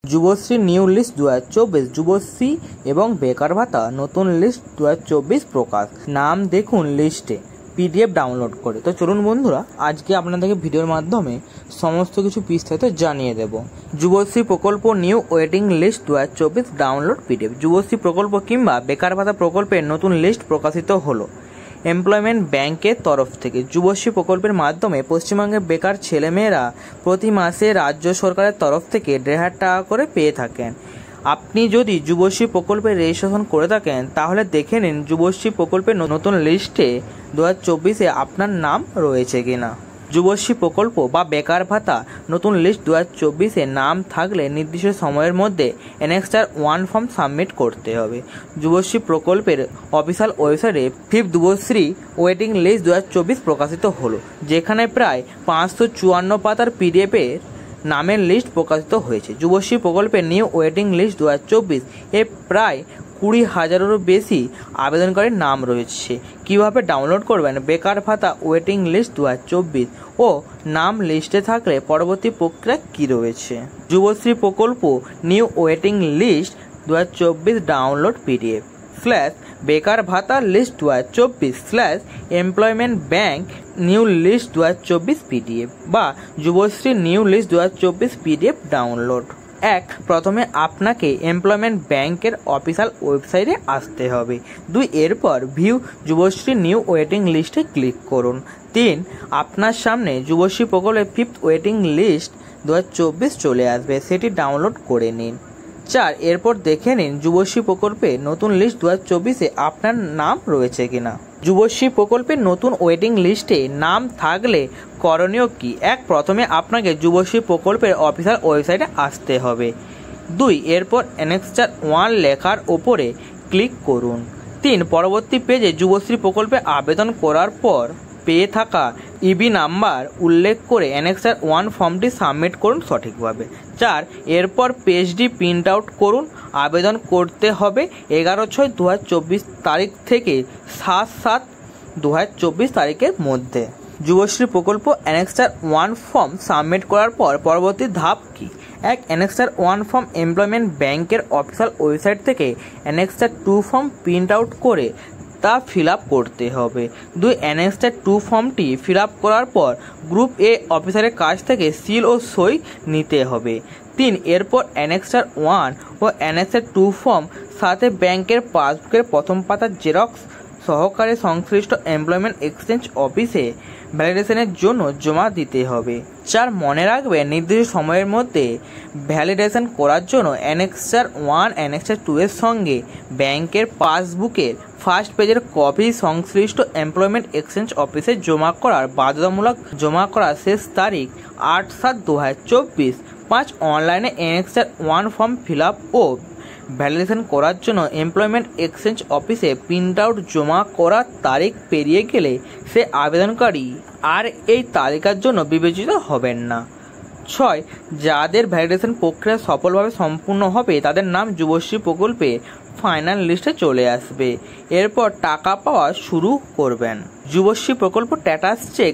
Yuvashree new list 2024 Yuvashree এবং বেকার ভাতা নতুন লিস্ট 2024 প্রকাশ। নাম দেখুন লিস্টে, পিডিএফ ডাউনলোড করে। তো চলুন বন্ধুরা, আজকে আপনাদেরকে ভিডিওর মাধ্যমে সমস্ত কিছু বিস্তারিত জানিয়ে দেব। যুবশ্রী প্রকল্প new waiting list 2024 download PDF. Yuvashree প্রকল্প কিংবা বেকার ভাতা প্রকল্পের নতুন লিস্ট প্রকাশিত হলো এমপ্লয়মেন্ট ব্যাংকের তরফ থেকে। যুবশ্রী প্রকল্পের মাধ্যমে পশ্চিমবঙ্গের বেকার ছেলেমেয়েরা প্রতি মাসে রাজ্য সরকারের তরফ থেকে 1,500 টাকা করে পেয়ে থাকেন। আপনি যদি যুবশ্রী প্রকল্পে রেজিস্ট্রেশন করে থাকেন তাহলে দেখে নিন যুবশ্রী প্রকল্পের নতুন লিস্টে 2024-এ আপনার নাম রয়েছে কিনা। যুবশ্রী প্রকল্প বা বেকার ভাতা নতুন লিস্ট 2024-এ নাম থাকলে নির্দিষ্ট সময়ের মধ্যে অ্যানেক্সার 1 ফর্ম সাবমিট করতে হবে। যুবশ্রী প্রকল্পের অফিসিয়াল ওয়েবসাইটে 5th যুবশ্রী ওয়েটিং লিস্ট 2024 প্রকাশিত হলো, যেখানে প্রায় 554 পাতার পিডিএফের নামের লিস্ট প্রকাশিত হয়েছে। যুবশ্রী প্রকল্পের নিউ ওয়েটিং লিস্ট 2024 এ প্রায় 20,000-এরও বেশি আবেদনকারীর নাম রয়েছে। কিভাবে ডাউনলোড করবেন বেকার ভাতা ওয়েটিং লিস্ট 2024 ও নাম লিস্টে থাকলে পরবর্তী প্রক্রিয়া কী রয়েছে। যুবশ্রী প্রকল্প new waiting list 2024 download PDF বেকার ভাতা list 2024 employment bank new list 2024 PDF বা Yuvashree new list 2024 PDF download. প্রথমে আপনাকে এমপ্লয়মেন্ট ব্যাংকের অফিসিয়াল ওয়েবসাইটে আসতে হবে। 2 এরপর ভিউ যুবশ্রী নিউ ওয়েটিং লিস্টে ক্লিক করুন। 3 আপনার সামনে যুবশ্রী প্রকল্পের 5th ওয়েটিং লিস্ট 2024 চলে আসবে, সেটি ডাউনলোড করে নিন। 4 এরপর দেখে নিন যুবশ্রী প্রকল্পে নতুন লিস্ট 2024-এ আপনার নাম রয়েছে কিনা। যুবশ্রী প্রকল্পের নতুন ওয়েটিং লিস্টে নাম থাকলে করণীয় কি? প্রথমে আপনাকে যুবশ্রী প্রকল্পের অফিসিয়াল ওয়েবসাইটে আসতে হবে। 2 এরপর অ্যানেক্সার 1 লেখার ওপরে ক্লিক করুন। 3 পরবর্তী পেজে যুবশ্রী প্রকল্পে আবেদন করার পর পেয়ে থাকা ইবি নাম্বার উল্লেখ করে অ্যানেক্সার 1 ফর্মটি সাবমিট করুন সঠিকভাবে। 4 এরপর পেজটি প্রিন্ট আউট করুন। আবেদন করতে হবে 11/6/2024 তারিখ থেকে 7/7/2024 তারিখের মধ্যে। যুবশ্রী প্রকল্প অ্যানেক্সার 1 ফর্ম সাবমিট করার পর পরবর্তী ধাপ কী? অ্যানেক্সার 1 ফর্ম এমপ্লয়মেন্ট ব্যাংকের অফিসিয়াল ওয়েবসাইট থেকে অ্যানেক্সার 2 ফর্ম প্রিন্ট আউট করে তা ফিল আপ করতে হবে। 2 অ্যানেক্সার 2 ফর্মটি ফিল আপ করার পর গ্রুপ এ অফিসারের কাছ থেকে সিল ও সই নিতে হবে। 3 এরপর অ্যানেক্সার 1 ও অ্যানেক্সার 2 ফর্ম সাথে ব্যাংকের পাসবুকের প্রথম পাতার জেরক্স সহকারে সংশ্লিষ্ট এমপ্লয়মেন্ট এক্সচেঞ্জ অফিসে ভ্যালিডেশনের জন্য জমা দিতে হবে। 4 মনে রাখবেন নির্দিষ্ট সময়ের মধ্যে ভ্যালিডেশন করার জন্য অ্যানেক্সার 1 অ্যানেক্সার 2 এর সঙ্গে ব্যাংকের পাসবুকের ফার্স্ট পেজের কপি সংশ্লিষ্ট এমপ্লয়মেন্ট এক্সচেঞ্জ অফিসে জমা করার বাধ্যতামূলক। জমা করার শেষ তারিখ 8/7/2024। 5 অনলাইনে অ্যানেক্সার 1 ফর্ম ফিল আপ ও ভ্যালিডেশন করার জন্য এমপ্লয়মেন্ট এক্সচেঞ্জ অফিসে প্রিন্ট আউট জমা করার তারিখ পেরিয়ে গেলে সে আবেদনকারী আর এই তালিকার জন্য বিবেচিত হবেন না। 6 যাদের ভ্যালিডেশন প্রক্রিয়া সফলভাবে সম্পূর্ণ হবে তাদের নাম যুবশ্রী প্রকল্পে ফাইনাল লিস্টে চলে আসবে। এরপর টাকা পাওয়া শুরু করবেন। যুবশ্রী প্রকল্প স্ট্যাটাস চেক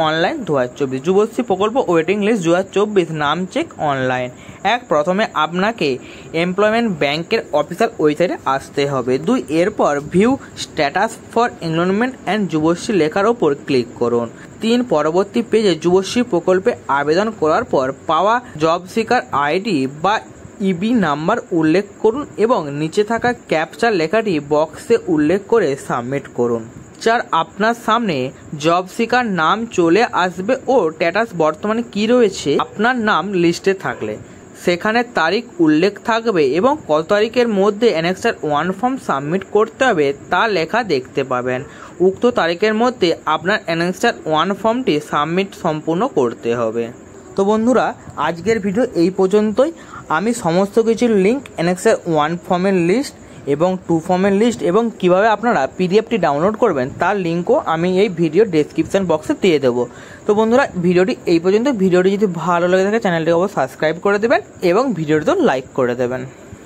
অনলাইন 2024 যুবশ্রী প্রকল্প ওয়েটিং লিস্ট 2024 নাম চেক অনলাইন। প্রথমে আপনাকে এমপ্লয়মেন্ট ব্যাংকের অফিসিয়াল ওয়েবসাইটে আসতে হবে। 2 এরপর view status for enrolment and Yuvashree লেখার ওপর ক্লিক করুন। 3 পরবর্তী পেজে যুবশ্রী প্রকল্পে আবেদন করার পর পাওয়া জব সিকার আইডি বা ইবি নাম্বার উল্লেখ করুন এবং নিচে থাকা ক্যাপচার লেখাটি বক্সে উল্লেখ করে সাবমিট করুন। 4 আপনার সামনে জব সিকার নাম চলে আসবে ও স্ট্যাটাস বর্তমানে কি রয়েছে আপনার নাম লিস্টে থাকলে সেখানে তারিখ উল্লেখ থাকবে এবং কত তারিখের মধ্যে অ্যানেক্সার 1 ফর্ম সাবমিট করতে হবে তা লেখা দেখতে পাবেন। উক্ত তারিখের মধ্যে আপনার অ্যানেক্সার 1 ফর্মটি সাবমিট সম্পূর্ণ করতে হবে। তো বন্ধুরা, আজকের ভিডিও এই পর্যন্তই। আমি সমস্ত কিছুর লিঙ্ক অ্যানেক্সার 1 ফর্মের লিস্ট এবং 2 ফর্মের লিস্ট এবং কিভাবে আপনারা পিডিএফটি ডাউনলোড করবেন তার লিঙ্কও আমি এই ভিডিও ডেসক্রিপশন বক্সে দিয়ে দেবো। তো বন্ধুরা, ভিডিওটি এই পর্যন্ত। ভিডিওটি যদি ভালো লেগে থাকে চ্যানেলটিকে অবশ্যই সাবস্ক্রাইব করে দেবেন এবং ভিডিওটিতেও লাইক করে দেবেন।